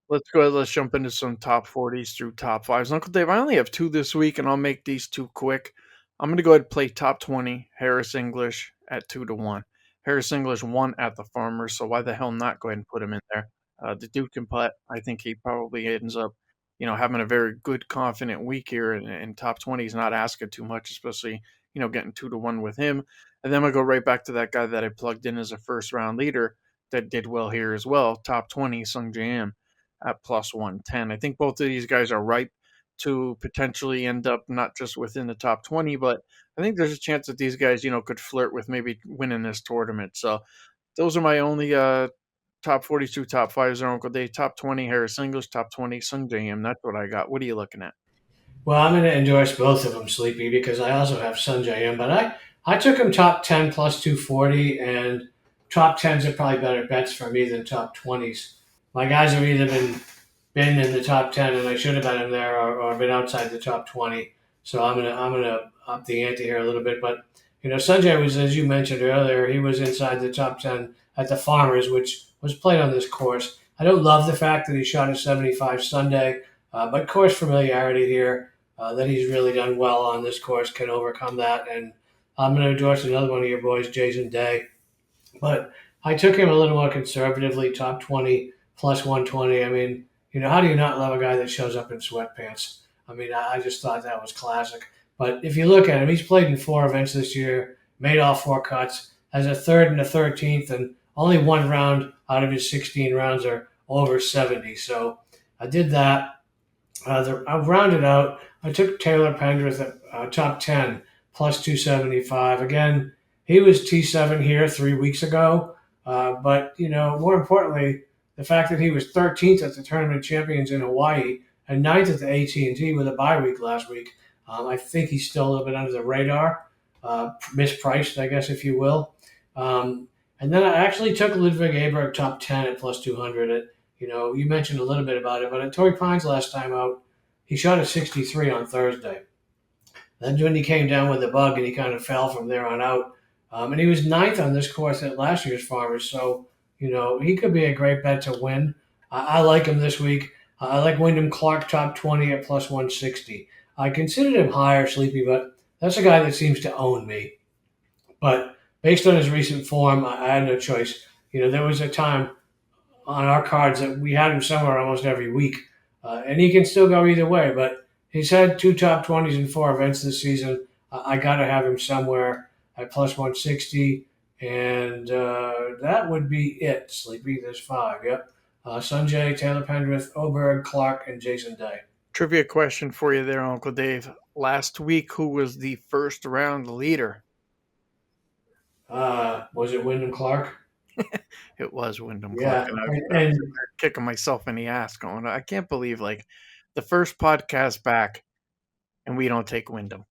Let's go ahead. Let's jump into some top 40s through top fives. Uncle Dave, I only have two this week, and I'll make these two quick. I'm going to go ahead and play top 20 Harris English at 2-1. Harris English won at the Farmers, so why the hell not go ahead and put him in there? The dude can putt. I think he probably ends up, having a very good, confident week here, and top 20 is not asking too much, especially, getting 2-1 with him. And then I'm going to go right back to that guy that I plugged in as a first round leader that did well here as well. Top 20, Sung Jae-Im at plus 110. I think both of these guys are ripe to potentially end up not just within the top 20, but I think there's a chance that these guys, could flirt with maybe winning this tournament. So those are my only top 42, top fives are Uncle Dave, top 20 Harris English, top 20 Sung Jae-Im. That's what I got. What are you looking at? Well, I'm going to endorse both of them, Sleepy, because I also have Sanjay in, but I took him top 10 plus 240, and top 10s are probably better bets for me than top 20s. My guys have either been in the top 10 and I should have been in there, or been outside the top 20. So I'm gonna up the ante here a little bit. But Sanjay was, as you mentioned earlier, he was inside the top 10 at the Farmers, which was played on this course. I don't love the fact that he shot a 75 Sunday, but course familiarity here, that he's really done well on this course, can overcome that. And I'm going to endorse another one of your boys, Jason Day. But I took him a little more conservatively, top 20 plus 120. I mean, how do you not love a guy that shows up in sweatpants? I mean, I just thought that was classic. But if you look at him, he's played in 4 events this year, made all 4 cuts, has a third and a 13th, and only one round out of his 16 rounds are over 70. So I did that. I rounded out. I took Taylor Pendrith at top 10 plus 275. Again, he was T7 here 3 weeks ago. But, more importantly, the fact that he was 13th at the Tournament Champions in Hawaii and ninth at the AT&T with a bye week last week. I think he's still a little bit under the radar, mispriced, I guess, if you will. And then I actually took Ludwig Aberg top 10 at plus 200. You mentioned a little bit about it, but at Torrey Pines last time out, he shot a 63 on Thursday. Then when he came down with the bug and he kind of fell from there on out. And he was ninth on this course at last year's Farmers. So, he could be a great bet to win. I like him this week. I like Wyndham Clark top 20 at plus 160. I considered him higher, Sleepy, but that's a guy that seems to own me. But based on his recent form, I had no choice. There was a time on our cards that we had him somewhere almost every week. And he can still go either way, but he's had two top 20s in 4 events this season. I got to have him somewhere at plus 160. And that would be it, Sleepy. There's 5. Yep. Sanjay, Taylor Pendrith, Oberg, Clark, and Jason Day. Trivia question for you there, Uncle Dave. Last week, who was the first round leader? Was it Wyndham Clark? It was Wyndham Yeah. Clark, and I was And kicking myself in the ass going, I can't believe, the first podcast back, and we don't take Wyndham.